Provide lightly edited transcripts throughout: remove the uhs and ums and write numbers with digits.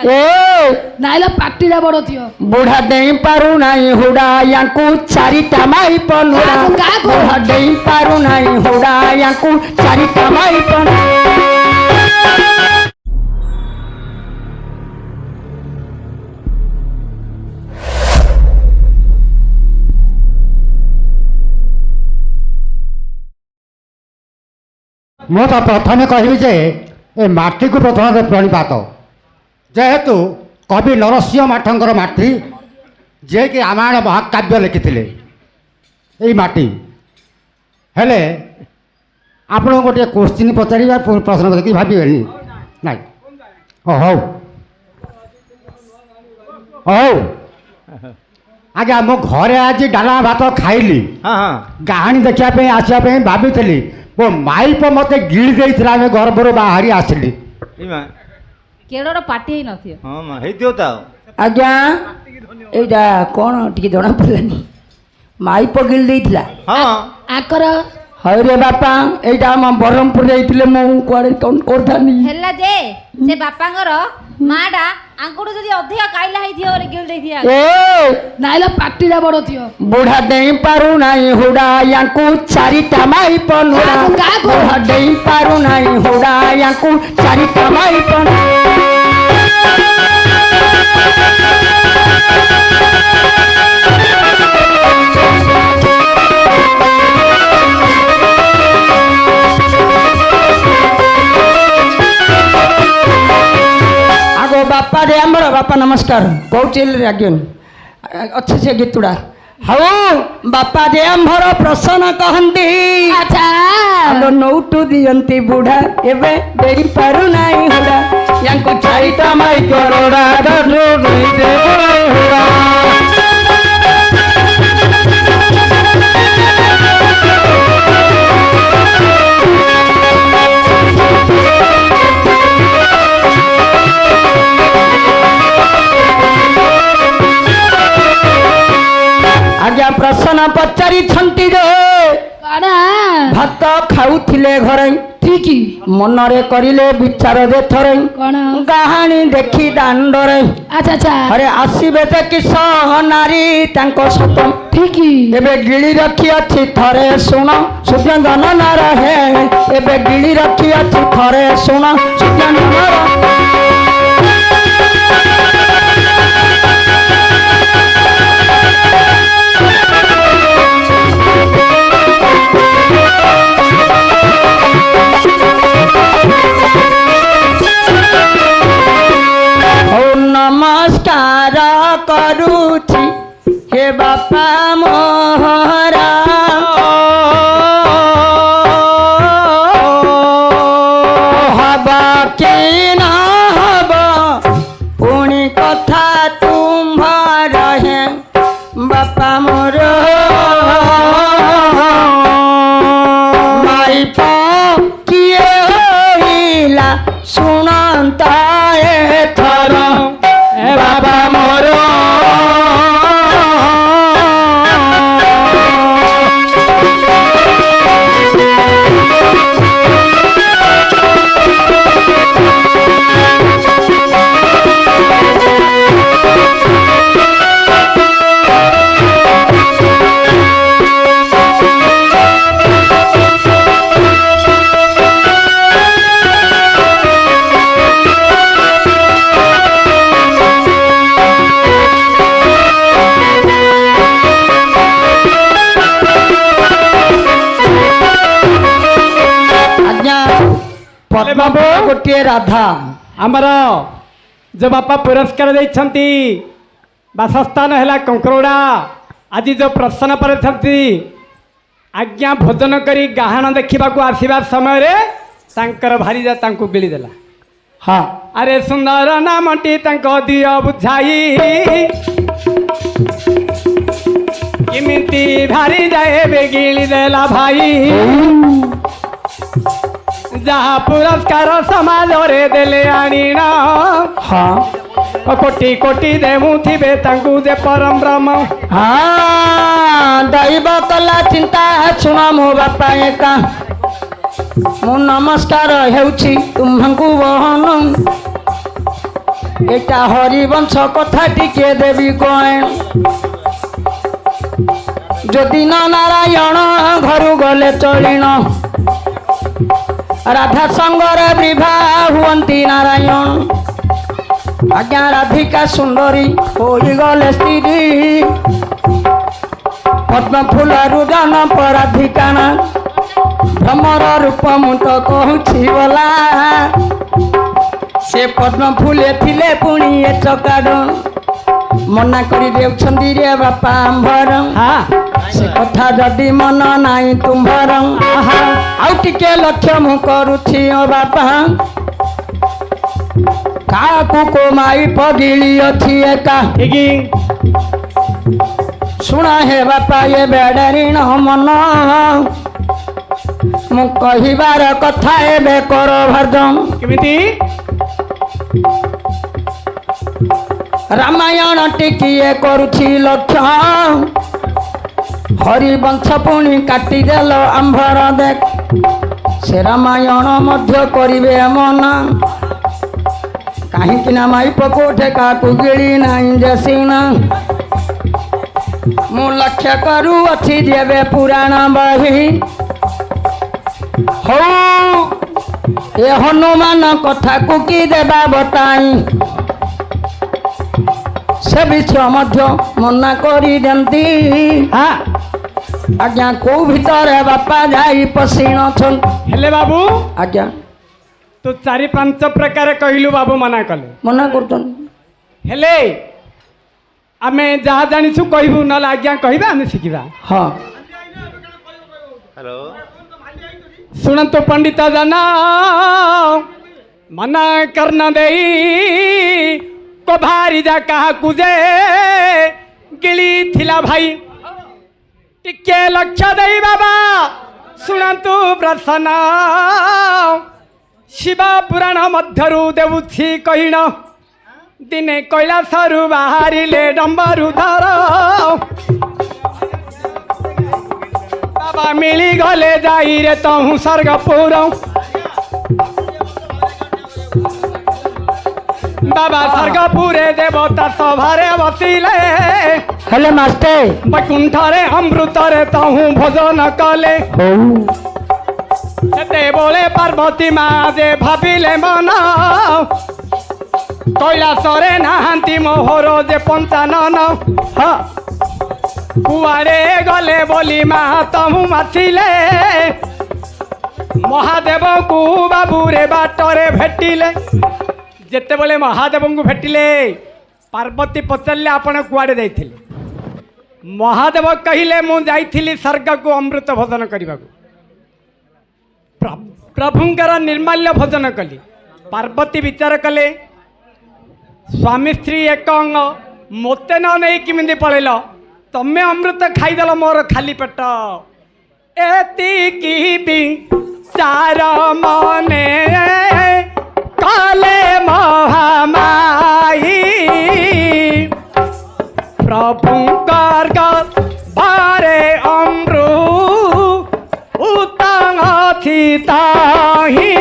Naila पार्टीला बड़ थियो बुढ़ा देई पारू नाही हुडा यांकू चारिटा माई पनुरा बुढ़ा देई पारू नाही हुडा यांकू चारिटा माई पनुरा ମୁଁ ତ ପ୍ରଥମେ କହିବି ଯେ ଏ ମାଟିକୁ ପ୍ରଥମେ ପ୍रणिपात ଯେହେତୁ କବି ନରସିଂହ ମାଠଙ୍କର ମାଟି ଯିଏକି ରାମାୟଣ ମହାକାବ୍ୟ ଲେଖିଥିଲେ ଏଇ ମାଟି ହେଲେ ଆପଣଙ୍କୁ ଗୋଟିଏ କୋଶ୍ଚିନ୍ ପଚାରିବା ପ୍ରଶ୍ନ କରିକି ଭାବିବେନି ନାଇଁ ହଉ ହଉ ଆଜ୍ଞା ମୁଁ ଘରେ ଆଜି ଡାଲମା ଭାତ ଖାଇଲି କାହାଣୀ ଦେଖିବା ପାଇଁ ଆସିବା ପାଇଁ ଭାବିଥିଲି वो माइप मते गिड़ देइथला में गरबरो बाहरी आसली केड़ोर पार्टी न थियो हां मा हेतियो ता आज्ञा एटा कोन टिके जणा पड़लानी माइप गिड़ देइथला हां आकर हाय रे बापा एटा हम बरहमपुर जाइथिले मु कोडे कोन करथानी हेला जे से बापांगर माडा आंकुडो जदी अधिक काइला है थियो रे गिल दे दिया ए नाइला पार्टीला बड़ थियो बुढ़ा देई पारू नाही हुडा यांकू चारिटा माई पनुरा बुढ़ा देई पारू नाही हुडा यांकू चारिटा माई पनुरा बापा रे आमर बापा नमस्कार कौटिल आज्ञन अच्छे से गीतुड़ा हाउ बापा दे आमर प्रसन्न कहंती अच्छा आलो नौटू दियंती बुढ़ा एबे देई पारू नाही हुडा यांको चारिटा माई करोड़ा डरो नहीं दे हुडा आज्ञा प्रसन्न पचारि छंती रे काना भात खाउथिले घरे ठीक मनरे करिले विचार दे थरे कोन कहानी देखी दांडरे अच्छा अच्छा अरे आसीबे ते कि नारी तांको सतम ठीक एबे गिली रखी अछि थरे सुन सुजंगन न रहे एबे गिली रखी अछि थरे सुन सुजंगन न रहे नमस्कार करूची हे बापा मोहरा हबा के न हबा पुणी कथा तुम्हार है बापा मोर माइप किए होइला सुनंता एथर बाबा मोर गोटे राधा आमर जो बापा पुरस्कार देइछंती बासस्थान है कंकरोड़ा आज जो प्रश्न पर आज्ञा भोजन करी गाहन देखा आसवा समय रे तांकर भारीजा तांको बिली देला हाँ अरे सुंदर नामटी तांको दियो बुझाई किमिति भारी जाए बेगिली देला भाई जहाँ पुरस्कार समाज रे देले आनीना हाँ कोटि कोटि देमु थिबे तांकु दे परम ब्रह्म हाँ दैव कला चिंता सुन मो बापा एका मो नमस्कार हेउछि तुम्हंकु बहन এটা হরিবংশ কথা টিকে দেবী কয় যদি ন নারায়ণ ঘরু গলে চলিণ রাধা সঙ্গরে বিবাহ হুয়ন্তি নারায়ণ আজ্ঞা রাধিকা সুন্দরী হয়ে গলে স্ত্রী পদ্ম ফুলরু জন পরাধিকা না ভ্রমর রূপ মু তো কହୁছি বলা সে পদ্ম ফুলে থিলে পুଣି এ চকাড মনা କରି ଦେଉଛନ୍ତି ରେ ବାପା ଆମ୍ଭର ସେ କଥା ଯଦି ମନ ନାହିଁ ତୁମ୍ଭର ଆଉ ଟିକେ ଲକ୍ଷ୍ୟ ମୁଁ କରୁଛି ଓ ବାପା କାହାକୁ କୋ ମାଇ ପଗିଳି ଅଛି ଏକା ଶୁଣ ହେ ବାପା ଏ ବେଡ଼ରିଣ ମନ ମୁଁ କହିବାର କଥା ଏବେ କର ଭର୍ଜନ କେମିତି ରାମାୟଣ ଟିକିଏ କରୁଛି ଲକ୍ଷ୍ୟ ହରିବଂଶ ପୁଣି କାଟିଦେଲ ଆମ୍ଭର ଦେଖ ସେ ରାମାୟଣ ମଧ୍ୟ କରିବେ ମନା କାହିଁକି ନା ମାଇପ କୋଠେ କାହାକୁ ଗିଳି ନାହିଁ ଯେ ସିନା ମୁଁ ଲକ୍ଷ୍ୟ କରୁଅଛି ଯେବେ ପୁରାଣ ବହି ହଉ ଏ ହନୁମାନ କଥାକୁ କି ଦେବା ବତାଇ ସେ ବିଷୟ ମଧ୍ୟ ମନା କରିଦିଅନ୍ତି ଆଜ୍ଞା କୋଉ ଭିତରେ ବାପା ଯାଇ ପଶିଣଛନ୍ତି ହେଲେ ବାବୁ ଆଜ୍ଞା ତୁ 4-5 ପ୍ରକାର କହିଲୁ ବାବୁ ମନା କଲେ ମନା କରୁଛନ୍ତି ହେଲେ ଆମେ ଯାହା ଜାଣିଛୁ କହିବୁ ନହେଲେ ଆଜ୍ଞା କହିବା ଆମେ ଶିଖିବା ହଁ ଶୁଣନ୍ତୁ ପଣ୍ଡିତ ଜନ ମନା କର୍ଣ୍ଣ ଦେଇ को भारी जा काहाकू जे गिली थिला भाई टिके लक्ष्य देई बाबा शुणु प्रसन्न शिव पुराण मध्यरु देउछि कहिण दिने कैलासरु बाहरिले डम्बरु धर बाबा मिली गले जाई रे तहु स्वर्गपुर बाबा स्वर्गपुरे देवता सभारे बसिले हेले मास्टर बैकुंठरे अमृतरे तहु भोजन कले सेते बोले पार्वती माँ जे भाविले मन कैलासरे नाहांती मोहर जे पंचानन कुआरे गले बोली माँ तहु मासिले महादेव को बाबूरे बाटरे भेटिले जेते बोले महादेव को भेटिले पार्वती पचारे आपण कुआड़े जाइथिले महादेव कहिले मु जाइथिली स्वर्ग को अमृत भोजन करने प्रभुंकर निर्माल्य भोजन कली पार्वती विचार कले स्वामी स्त्री एक अंग मते न नहीं किमिंदी पळेल तमे अमृत खाईदेल मोर खाली पेट एतिकी भी चार मने काले महामाई प्रभुंकर बारे अमृत उतांग ताही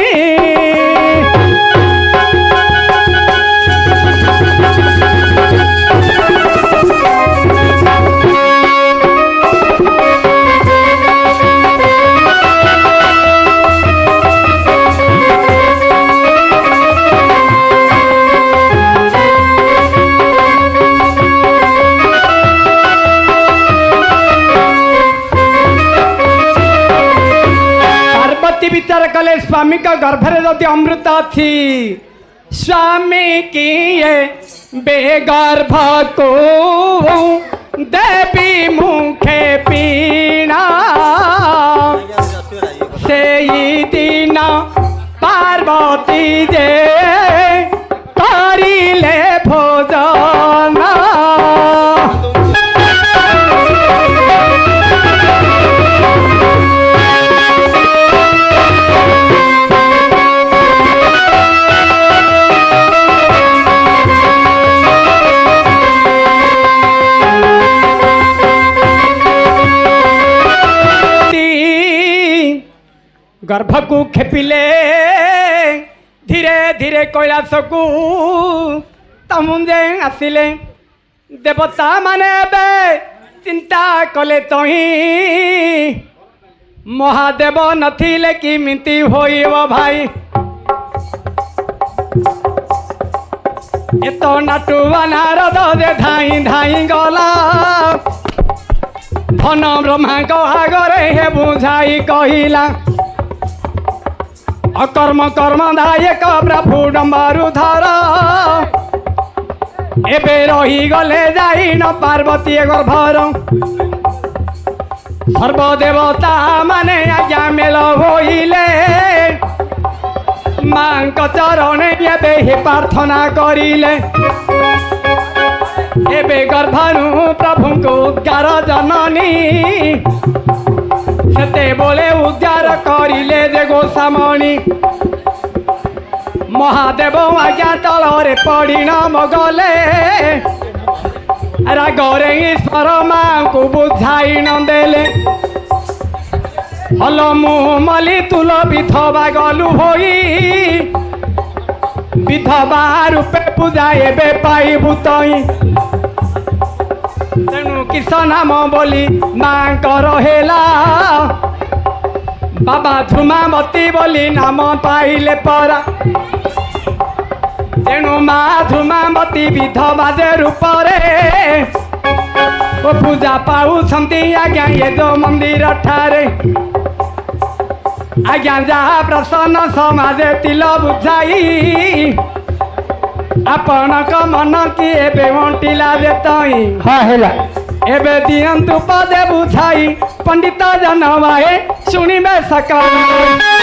विचार कले स्वामी का गर्भरे जदि अमृत अच्छी स्वामी की ये बेगर्भ को देवी मुखे पीना से दिन पार्वती जे करिले भोजन गर्भ को खेपिले धीरे धीरे कैलास को तमुंजे आसिले देवता माने बे चिंता कले तही महादेव नथिले किमिति होइब भाई एतो नाटुआ नारद जे धाई धाई गला धन ब्रह्मा आगरे हे बुझाई कहिला अकर्म कर्म दायक प्रभु डम्बरु धर एबे रही गले जाई न पार्वती गर्भर सर्वदेवता माने आज्ञा मेल होइले मांक चरणे एबे हे प्रार्थना करिले एबे गर्भनु प्रभुको उद्गार जननी सेते बोले उद्गार करिले जे गोसामणि महादेव आज्ञा तलरे पड़ी न मगले रागरे ईश्वर माँ को बुझाई न देले हल मुँह मली तुल विधवा गलु होई विधवा रूपे पूजा एबे पाइबु तई तेणु किस नाम बोली माँ रहेला बाबा धूमावती बोली नाम पाइले परा तेणु माँ धूमावती विधवा जे रूपरे ओ पूजा पाउछन्ति आज्ञा ये जो मंदिर ठारे आज्ञा जहाँ प्रसन्न समाज तिल बुझाई आपणक मन की एबे मटिला जे तई हाँ हेला एबे दियंतु पदे बुझाई पंडित जनवाए शुणिबे सकल